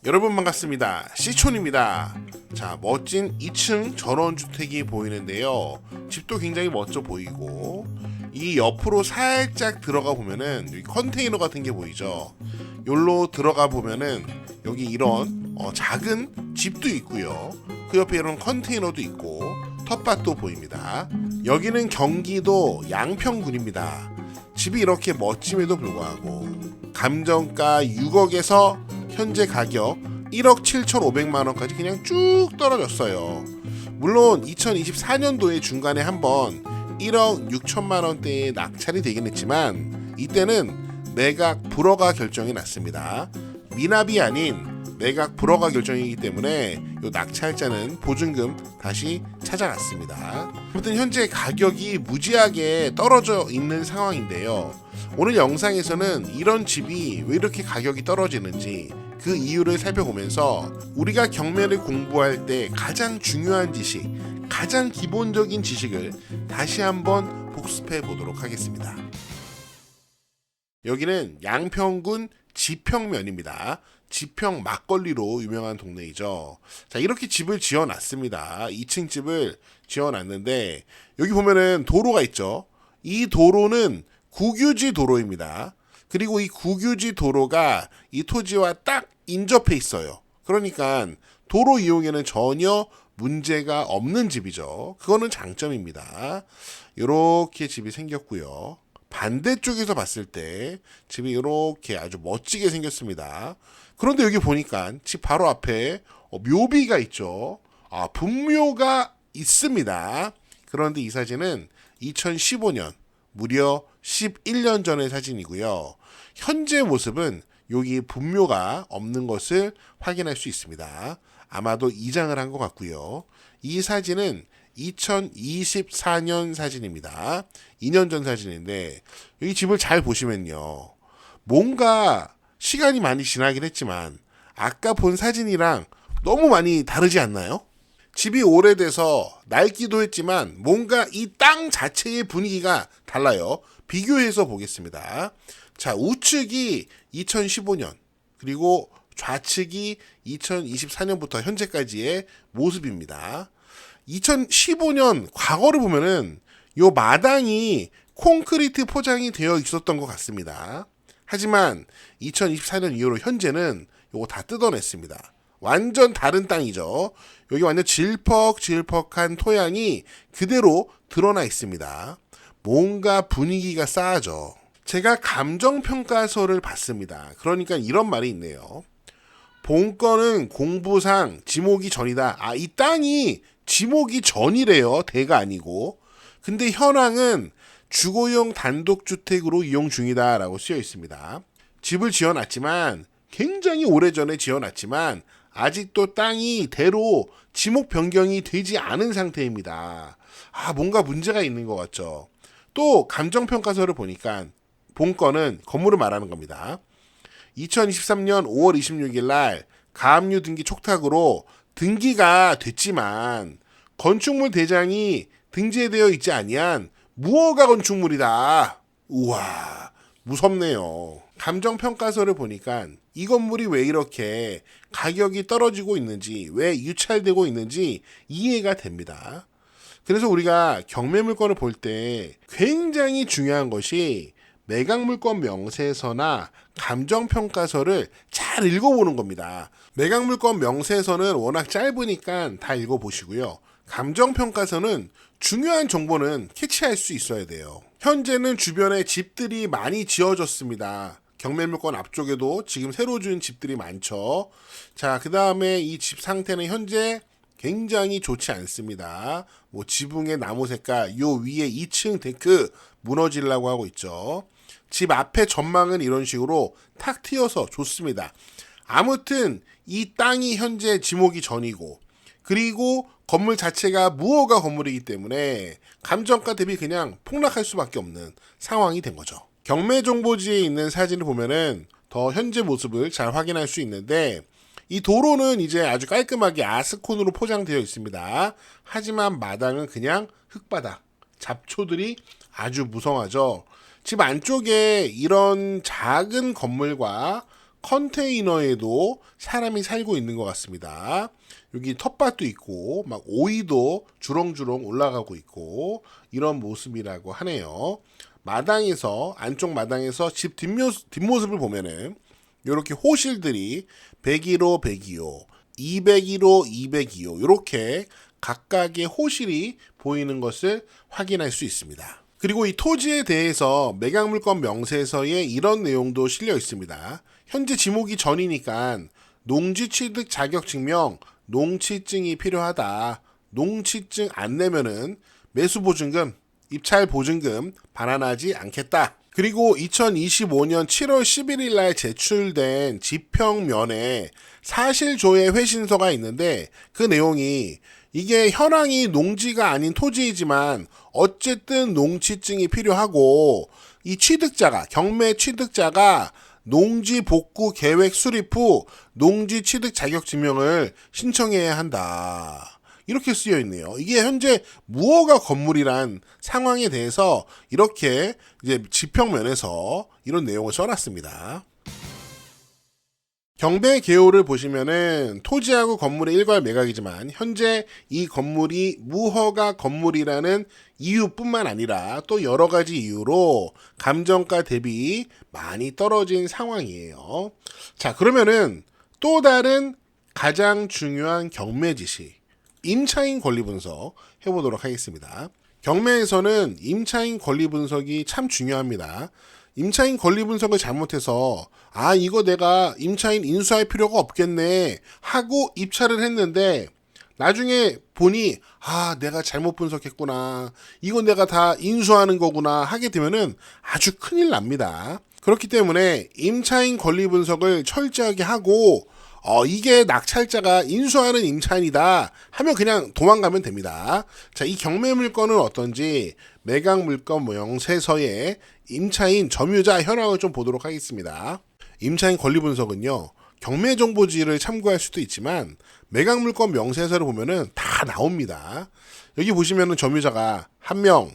여러분 반갑습니다. 시촌입니다. 자, 멋진 2층 전원주택이 보이는데요. 집도 굉장히 멋져 보이고 이 옆으로 살짝 들어가 보면은 여기 컨테이너 같은 게 보이죠. 여기로 들어가 보면은 여기 이런 작은 집도 있고요. 그 옆에 이런 컨테이너도 있고 텃밭도 보입니다. 여기는 경기도 양평군입니다. 집이 이렇게 멋짐에도 불구하고 감정가 6억에서 현재 가격 1억 7,500만원까지 그냥 쭉 떨어졌어요. 물론 2024년도에 중간에 한번 1억 6천만원대에 낙찰이 되긴 했지만 이때는 매각 불허가 결정이 났습니다. 미납이 아닌 매각 불허가 결정이기 때문에 이 낙찰자는 보증금 다시 찾아갔습니다. 아무튼 현재 가격이 무지하게 떨어져 있는 상황인데요. 오늘 영상에서는 이런 집이 왜 이렇게 가격이 떨어지는지 그 이유를 살펴보면서 우리가 경매를 공부할 때 가장 중요한 지식, 가장 기본적인 지식을 다시 한번 복습해 보도록 하겠습니다. 여기는 양평군 지평면입니다. 지평 막걸리로 유명한 동네이죠. 자, 이렇게 집을 지어놨습니다. 2층 집을 지어놨는데 여기 보면은 도로가 있죠. 이 도로는 국유지 도로입니다. 그리고 이 국유지 도로가 이 토지와 딱 인접해 있어요. 그러니까 도로 이용에는 전혀 문제가 없는 집이죠. 그거는 장점입니다. 이렇게 집이 생겼고요. 반대쪽에서 봤을 때 집이 이렇게 아주 멋지게 생겼습니다. 그런데 여기 보니까 집 바로 앞에 묘비가 있죠. 분묘가 있습니다. 그런데 이 사진은 2015년 무려 11년 전의 사진이고요. 현재 모습은 여기 분묘가 없는 것을 확인할 수 있습니다. 아마도 이장을 한 것 같고요. 이 사진은 2024년 사진입니다. 2년 전 사진인데 여기 집을 잘 보시면요. 뭔가 시간이 많이 지나긴 했지만 아까 본 사진이랑 너무 많이 다르지 않나요? 집이 오래돼서 낡기도 했지만 뭔가 이 땅 자체의 분위기가 달라요. 비교해서 보겠습니다. 자, 우측이 2015년 그리고 좌측이 2024년부터 현재까지의 모습입니다. 2015년 과거를 보면은 요 마당이 콘크리트 포장이 되어 있었던 것 같습니다. 하지만 2024년 이후로 현재는 요거 다 뜯어냈습니다. 완전 다른 땅이죠. 여기 완전 질퍽질퍽한 토양이 그대로 드러나 있습니다. 뭔가 분위기가 싸하죠. 제가 감정평가서를 봤습니다. 그러니까 이런 말이 있네요. 본건은 공부상 지목이 전이다. 이 땅이 지목이 전이래요. 대가 아니고. 근데 현황은 주거용 단독주택으로 이용 중이다 라고 쓰여 있습니다. 집을 지어놨지만 굉장히 오래전에 지어놨지만 아직도 땅이 대로 지목 변경이 되지 않은 상태입니다. 뭔가 문제가 있는 것 같죠. 또 감정평가서를 보니까 본건은 건물을 말하는 겁니다. 2023년 5월 26일 날 가압류 등기 촉탁으로 등기가 됐지만 건축물 대장이 등재되어 있지 아니한 무허가 건축물이다. 우와, 무섭네요. 감정평가서를 보니까 이 건물이 왜 이렇게 가격이 떨어지고 있는지, 왜 유찰되고 있는지 이해가 됩니다. 그래서 우리가 경매물건을 볼 때 굉장히 중요한 것이 매각물건 명세서나 감정평가서를 잘 읽어보는 겁니다. 매각물건 명세서는 워낙 짧으니까 다 읽어보시고요. 감정평가서는 중요한 정보는 캐치할 수 있어야 돼요. 현재는 주변에 집들이 많이 지어졌습니다. 경매물건 앞쪽에도 지금 새로 지은 집들이 많죠. 자, 그 다음에 이 집 상태는 현재 굉장히 좋지 않습니다. 지붕의 나무 색깔, 요 위에 2층 데크 무너지려고 하고 있죠. 집 앞에 전망은 이런 식으로 탁 트여서 좋습니다. 아무튼 이 땅이 현재 지목이 전이고 그리고 건물 자체가 무허가 건물이기 때문에 감정가 대비 그냥 폭락할 수밖에 없는 상황이 된 거죠. 경매정보지에 있는 사진을 보면은 더 현재 모습을 잘 확인할 수 있는데 이 도로는 이제 아주 깔끔하게 아스콘으로 포장되어 있습니다. 하지만 마당은 그냥 흙바닥, 잡초들이 아주 무성하죠. 집 안쪽에 이런 작은 건물과 컨테이너에도 사람이 살고 있는 것 같습니다. 여기 텃밭도 있고 막 오이도 주렁주렁 올라가고 있고 이런 모습이라고 하네요. 마당에서 안쪽 마당에서 집 뒷모습을 보면은 이렇게 호실들이 101호, 102호, 201호, 202호 이렇게 각각의 호실이 보이는 것을 확인할 수 있습니다. 그리고 이 토지에 대해서 매각물건 명세서에 이런 내용도 실려 있습니다. 현재 지목이 전이니까 농지 취득 자격 증명, 농취증이 필요하다. 농취증 안 내면은 매수보증금, 입찰보증금 반환하지 않겠다. 그리고 2025년 7월 11일 날 제출된 지평면에 사실조회 회신서가 있는데 그 내용이 이게 현황이 농지가 아닌 토지이지만 어쨌든 농취증이 필요하고 이 취득자가 경매 취득자가 농지 복구 계획 수립 후 농지 취득 자격 증명을 신청해야 한다. 이렇게 쓰여 있네요. 이게 현재 무허가 건물이란 상황에 대해서 이렇게 이제 지평면에서 이런 내용을 써놨습니다. 경매 개요를 보시면은 토지하고 건물의 일괄 매각이지만 현재 이 건물이 무허가 건물이라는 이유뿐만 아니라 또 여러 가지 이유로 감정가 대비 많이 떨어진 상황이에요. 자, 그러면은 또 다른 가장 중요한 경매 지시, 임차인 권리 분석 해보도록 하겠습니다. 경매에서는 임차인 권리 분석이 참 중요합니다. 임차인 권리 분석을 잘못해서 이거 내가 임차인 인수할 필요가 없겠네 하고 입찰을 했는데 나중에 보니 내가 잘못 분석했구나, 이거 내가 다 인수하는 거구나 하게 되면은 아주 큰일 납니다. 그렇기 때문에 임차인 권리 분석을 철저하게 하고 이게 낙찰자가 인수하는 임차인이다 하면 그냥 도망가면 됩니다. 자, 이 경매 물건은 어떤지 매각 물건 명세서의 임차인 점유자 현황을 좀 보도록 하겠습니다. 임차인 권리 분석은요, 경매 정보지를 참고할 수도 있지만 매각 물건 명세서를 보면은 다 나옵니다. 여기 보시면은 점유자가 1명,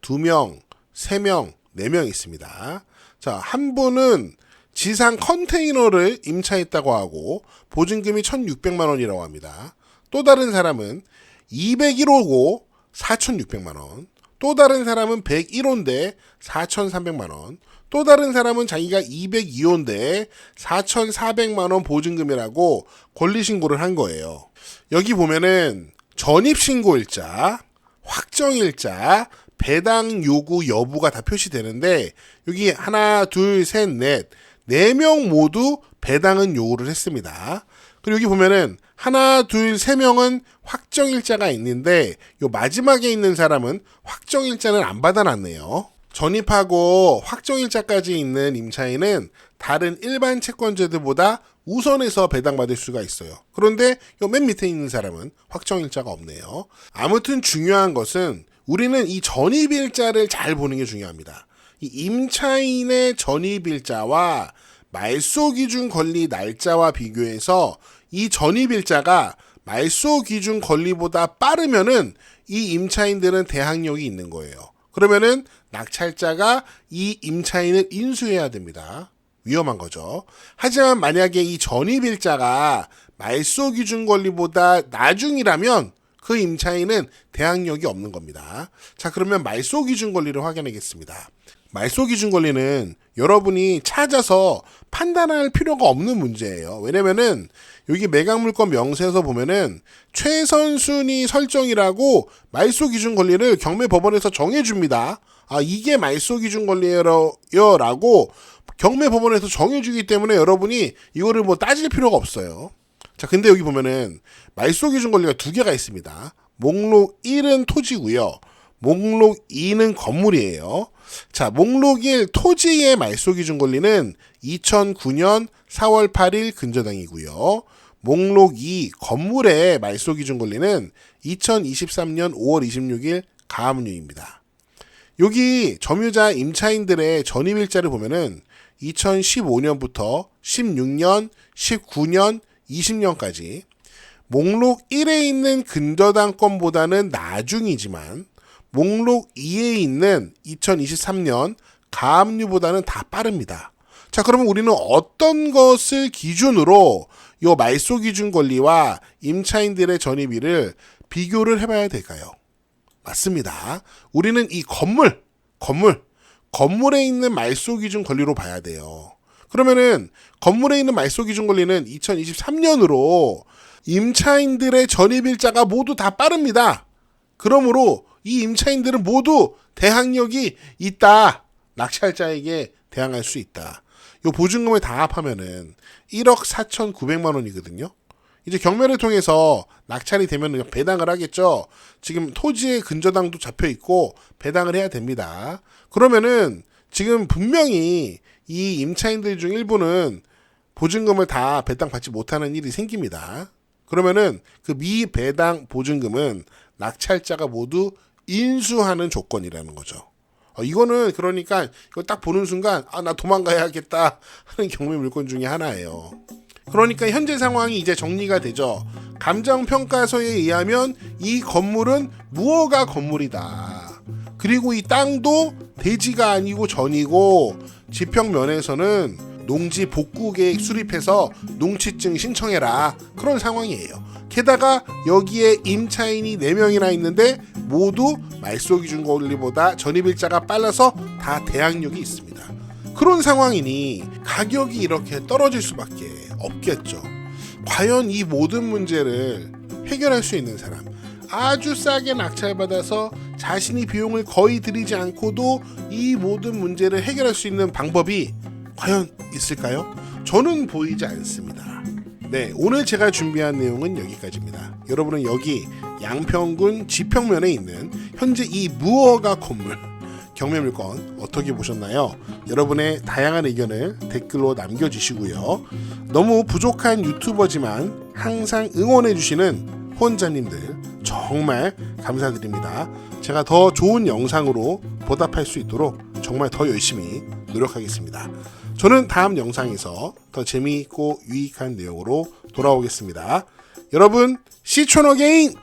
2명, 3명, 4명 있습니다. 자, 한 분은 지상 컨테이너를 임차했다고 하고 보증금이 1,600만 원이라고 합니다. 또 다른 사람은 201호고 4,600만 원, 또 다른 사람은 101호인데 4,300만 원, 또 다른 사람은 자기가 202호인데 4,400만 원 보증금이라고 권리신고를 한 거예요. 여기 보면은 전입신고일자, 확정일자, 배당 요구 여부가 다 표시되는데 여기 하나, 둘, 셋, 넷, 4명 모두 배당은 요구를 했습니다. 그리고 여기 보면은 하나, 둘, 3명은 확정일자가 있는데 요 마지막에 있는 사람은 확정일자는 안 받아놨네요. 전입하고 확정일자까지 있는 임차인은 다른 일반 채권자들보다 우선해서 배당받을 수가 있어요. 그런데 요 맨 밑에 있는 사람은 확정일자가 없네요. 아무튼 중요한 것은 우리는 이 전입일자를 잘 보는 게 중요합니다. 이 임차인의 전입일자와 말소기준 권리 날짜와 비교해서 이 전입일자가 말소기준 권리보다 빠르면은 이 임차인들은 대항력이 있는 거예요. 그러면은 낙찰자가 이 임차인을 인수해야 됩니다. 위험한 거죠. 하지만 만약에 이 전입일자가 말소기준 권리보다 나중이라면 그 임차인은 대항력이 없는 겁니다. 자, 그러면 말소기준 권리를 확인하겠습니다. 말소기준 권리는 여러분이 찾아서 판단할 필요가 없는 문제예요. 왜냐면은 여기 매각물건 명세서 보면은 최선순위 설정이라고 말소기준 권리를 경매법원에서 정해줍니다. 이게 말소기준 권리예요 라고 경매법원에서 정해주기 때문에 여러분이 이거를 뭐 따질 필요가 없어요. 자, 근데 여기 보면은 말소기준 권리가 2개가 있습니다. 목록 1은 토지고요. 목록 2는 건물이에요. 자, 목록 1 토지의 말소기준 권리는 2009년 4월 8일 근저당이고요. 목록 2 건물의 말소기준 권리는 2023년 5월 26일 가압류입니다. 여기 점유자 임차인들의 전입일자를 보면은 2015년부터 16년, 19년, 20년까지 목록 1에 있는 근저당권보다는 나중이지만 목록 2에 있는 2023년 가압류보다는 다 빠릅니다. 자, 그러면 우리는 어떤 것을 기준으로 요 말소 기준 권리와 임차인들의 전입일을 비교를 해봐야 될까요? 맞습니다. 우리는 이 건물에 있는 말소 기준 권리로 봐야 돼요. 그러면은 건물에 있는 말소 기준 권리는 2023년으로 임차인들의 전입일자가 모두 다 빠릅니다. 그러므로 이 임차인들은 모두 대항력이 있다. 낙찰자에게 대항할 수 있다. 요 보증금을 다 합하면은 1억 4,900만 원이거든요. 이제 경매를 통해서 낙찰이 되면 배당을 하겠죠. 지금 토지의 근저당도 잡혀 있고 배당을 해야 됩니다. 그러면은 지금 분명히 이 임차인들 중 일부는 보증금을 다 배당받지 못하는 일이 생깁니다. 그러면은 그 미배당 보증금은 낙찰자가 모두 인수하는 조건이라는 거죠. 이거는 그러니까 이거 딱 보는 순간 나 도망가야겠다 하는 경매 물건 중에 하나예요. 그러니까 현재 상황이 이제 정리가 되죠. 감정평가서에 의하면 이 건물은 무허가 건물이다. 그리고 이 땅도 대지가 아니고 전이고 지평면에서는 농지 복구 계획 수립해서 농취증 신청해라. 그런 상황이에요. 게다가 여기에 임차인이 4명이나 있는데 모두 말소 기준 권리보다 전입일자가 빨라서 다 대항력이 있습니다. 그런 상황이니 가격이 이렇게 떨어질 수밖에 없겠죠. 과연 이 모든 문제를 해결할 수 있는 사람, 아주 싸게 낙찰받아서 자신이 비용을 거의 들이지 않고도 이 모든 문제를 해결할 수 있는 방법이 과연 있을까요? 저는 보이지 않습니다. 네, 오늘 제가 준비한 내용은 여기까지입니다. 여러분은 여기 양평군 지평면에 있는 현재 이 무허가 건물 경매 물건 어떻게 보셨나요? 여러분의 다양한 의견을 댓글로 남겨주시고요. 너무 부족한 유튜버지만 항상 응원해주시는 후원자님들 정말 감사드립니다. 제가 더 좋은 영상으로 보답할 수 있도록 정말 더 열심히 노력하겠습니다. 저는 다음 영상에서 더 재미있고 유익한 내용으로 돌아오겠습니다. 여러분, 시촌 어게인!